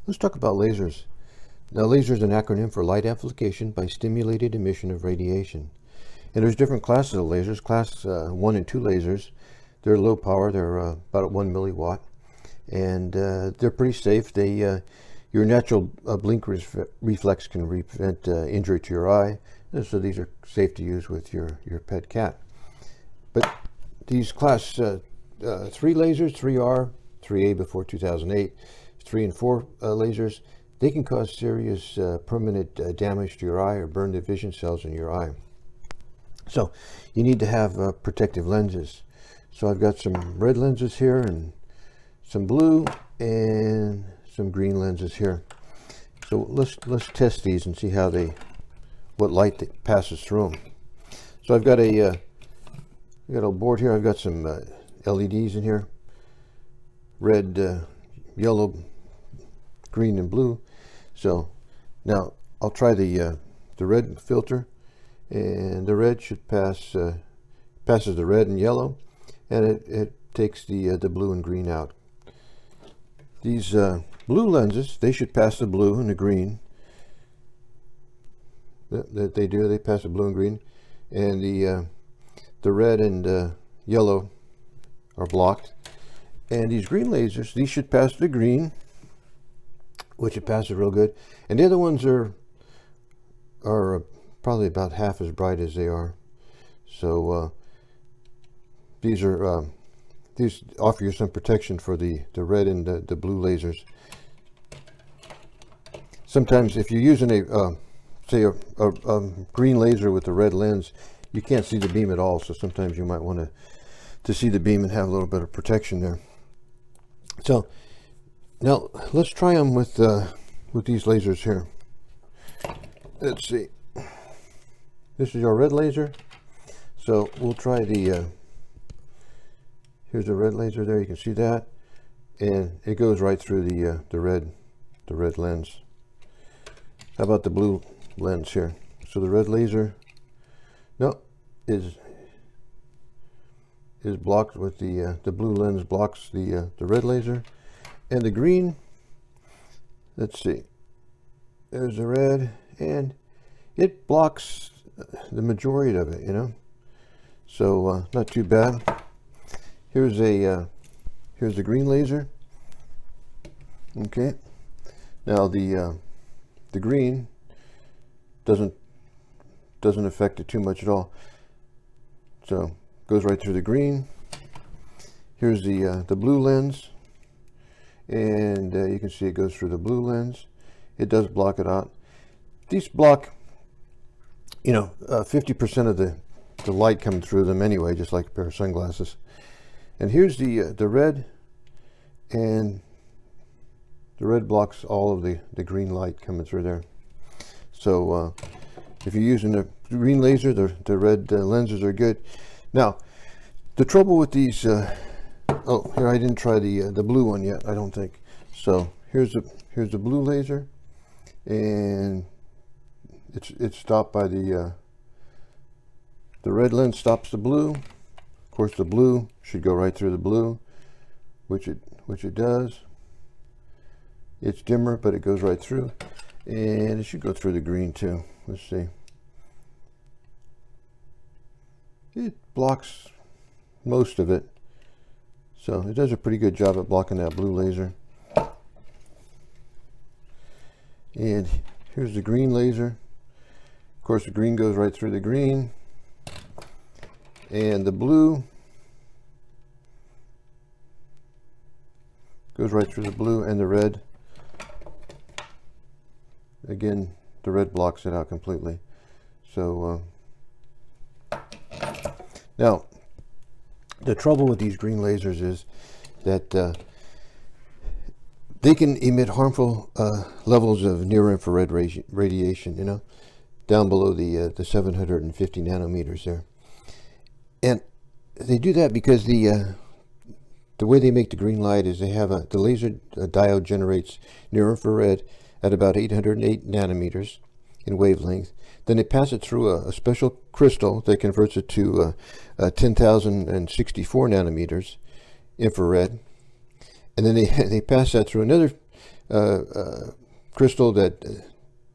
Let's talk about lasers. Now, laser is an acronym for light amplification by stimulated emission of radiation. And there's different classes of lasers. Class 1 and 2 lasers, they're low power. They're about 1 milliwatt. And they're pretty safe. Your natural blink reflex can prevent injury to your eye. And so these are safe to use with your pet cat. But these class 3 lasers, 3R, 3A before 2008, 3 and 4 lasers, they can cause serious permanent damage to your eye or burn the vision cells in your eye. So you need to have protective lenses. So I've got some red lenses here and some blue and some green lenses here. So let's test these and see what light that passes through them. So I've got a board here. I've got some LEDs in here, red, yellow, green, and blue. So now I'll try the red filter, and the red should passes the red and yellow, and it takes the blue and green out. These blue lenses, they should pass the blue and the green. That they do. They pass the blue and green, and the red and yellow are blocked. And these green lasers, these should pass the green, which it passes real good. And the other ones are probably about half as bright as they are. So these offer you some protection for the red and the blue lasers. Sometimes if you're using say a green laser with a red lens, you can't see the beam at all. So sometimes you might want to see the beam and have a little bit of protection there. So now let's try them with these lasers here. Let's see. This is our red laser. So we'll try here's the red laser there. You can see that, and it goes right through the red lens. How about the blue lens here? So the red laser, no, is blocked with the blue lens blocks the red laser, and the green. Let's see. There's the red, and it blocks the majority of it, So not too bad. Here's the green laser. Okay. Now the green doesn't affect it too much at all. So goes right through the green. Here's the blue lens, and you can see it goes through the blue lens. It does block it out. These block 50% of the light coming through them anyway, just like a pair of sunglasses. And here's the red, and the red blocks all of the green light coming through there. So if you're using the green laser, the red lenses are good. Now the trouble with these oh, here, I didn't try the blue one yet, I don't think. So here's the blue laser, and it's stopped by the red lens stops the blue. Of course, the blue should go right through the blue, which it does. It's dimmer, but it goes right through, and it should go through the green too. Let's see. It blocks most of it, so it does a pretty good job at blocking that blue laser. And here's the green laser. Of course, the green goes right through the green, and the blue goes right through the blue, and the red, again, the red blocks it out completely. So now the trouble with these green lasers is that they can emit harmful levels of near-infrared radiation, down below the 750 nanometers there. And they do that because the way they make the green light is they have the laser diode generates near-infrared at about 808 nanometers in wavelength. Then they pass it through a special crystal that converts it to 10,064 nanometers infrared. And then they pass that through another crystal that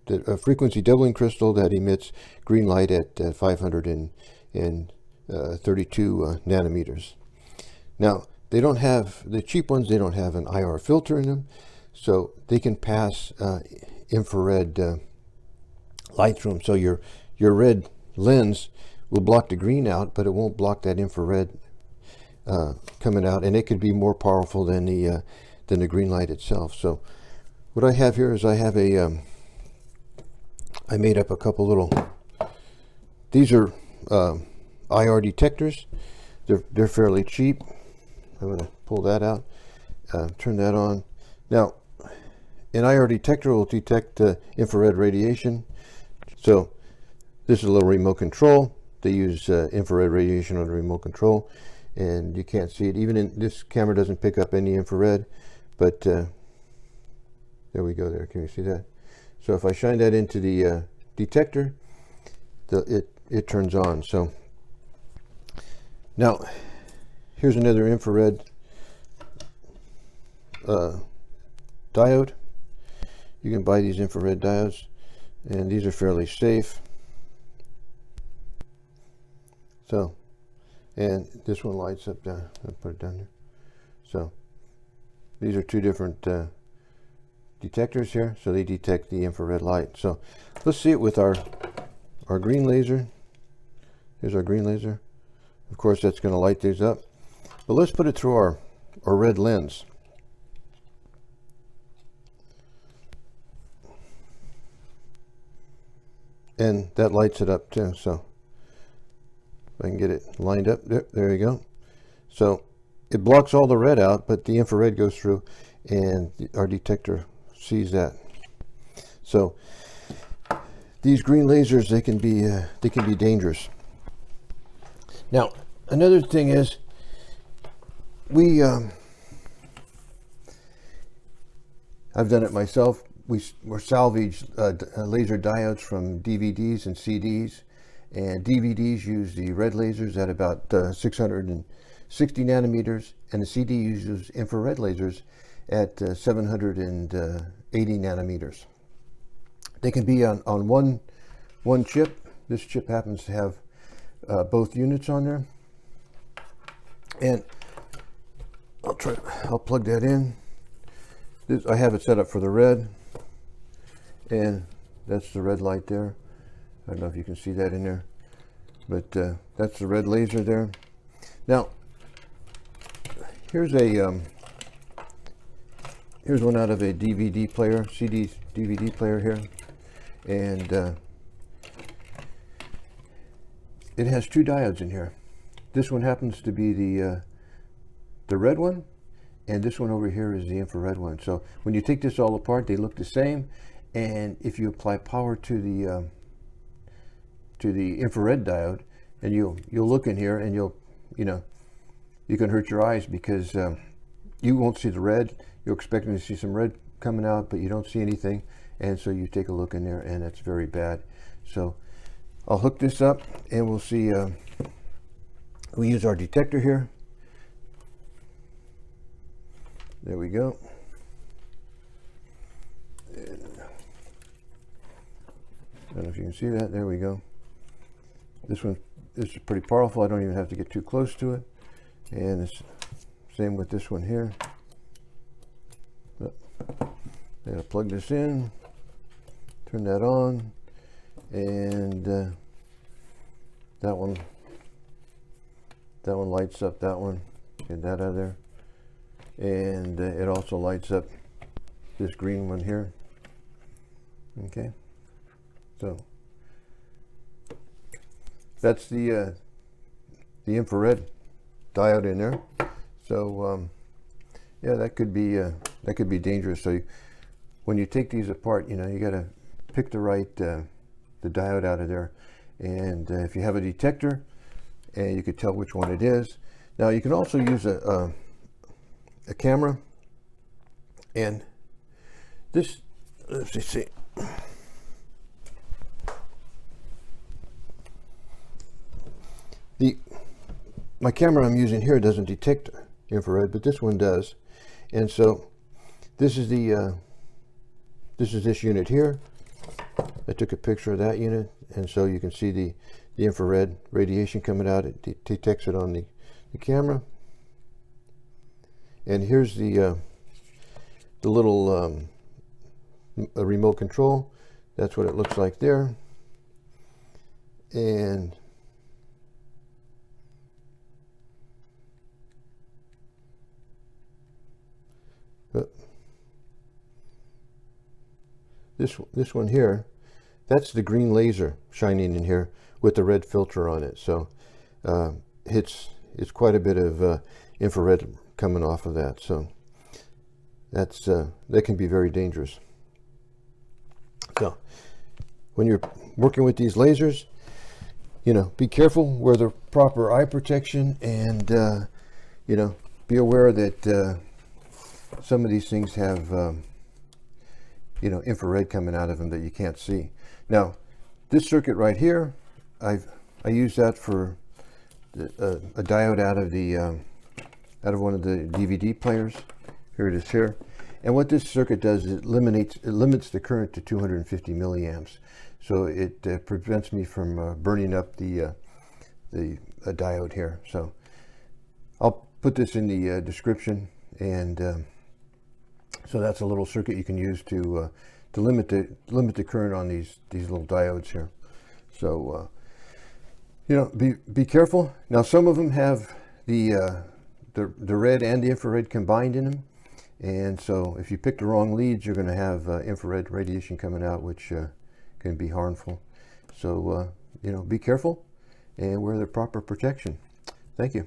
a frequency doubling crystal that emits green light at 532 nanometers. Now, they don't have, the cheap ones, they don't have an IR filter in them, so they can pass infrared light through them. So your red lens will block the green out, but it won't block that infrared coming out, and it could be more powerful than the green light itself. So what I have here is I have a I made up a couple little, these are IR detectors. They're fairly cheap. I'm going to pull that out, turn that on. Now, an IR detector will detect infrared radiation. So this is a little remote control. They use infrared radiation on the remote control, and you can't see it. Even in this camera doesn't pick up any infrared, but there we go there. Can you see that? So if I shine that into the detector, it turns on. So now here's another infrared diode. You can buy these infrared diodes, and these are fairly safe. So, and this one lights up down. I'll put it down there. So these are two different detectors here, so they detect the infrared light. So let's see it with our green laser. Here's our green laser. Of course, that's going to light these up. But let's put it through our red lens. And that lights it up too. So if I can get it lined up, there you go. So it blocks all the red out, but the infrared goes through, and our detector sees that. So these green lasers, they can be dangerous. Now, another thing is, I've done it myself. We're salvaged laser diodes from DVDs and CDs, and DVDs use the red lasers at about 660 nanometers, and the CD uses infrared lasers at 780 nanometers. They can be on one chip. This chip happens to have both units on there, and I'll plug that in. I have it set up for the red, and that's the red light there. I don't know if you can see that in there, but that's the red laser there. Now, here's one out of a DVD player, DVD player here, and it has two diodes in here. This one happens to be the red one, and this one over here is the infrared one. So when you take this all apart, they look the same, and if you apply power to the infrared diode, and you'll look in here, and you can hurt your eyes, because you won't see the red. You're expecting to see some red coming out, but you don't see anything, and so you take a look in there, and that's very bad. So I'll hook this up, and we'll see. We use our detector here. There we go. And I don't know if you can see that. There we go. This is pretty powerful. I don't even have to get too close to it. And it's same with this one here. I'm going to plug this in, turn that on, and that one lights up that one. Get that out of there. And it also lights up this green one here. Okay, so that's the infrared diode in there. So yeah, that could be dangerous. So when you take these apart, you got to pick the right the diode out of there. And if you have a detector, and you could tell which one it is. Now you can also use a camera, and this, let's see. My camera I'm using here doesn't detect infrared, but this one does. And so This is this unit here. I took a picture of that unit, and so you can see the infrared radiation coming out. It detects it on the camera. And here's the little a remote control. That's what it looks like there. And this one here, that's the green laser shining in here with the red filter on it. So it's quite a bit of infrared coming off of that. So that's that can be very dangerous. So when you're working with these lasers, you know, be careful, wear the proper eye protection, and you know, be aware that some of these things have you know, infrared coming out of them that you can't see. Now, this circuit right here, I use that for a diode out of one of the DVD players. Here it is here. And what this circuit does is it limits the current to 250 milliamps. So it prevents me from burning up the diode here. So I'll put this in the description, and so that's a little circuit you can use to limit the current on these little diodes here. So you know, be careful. Now some of them have the red and the infrared combined in them, and so if you pick the wrong leads, you're going to have infrared radiation coming out, which can be harmful. So you know, be careful and wear the proper protection. Thank you.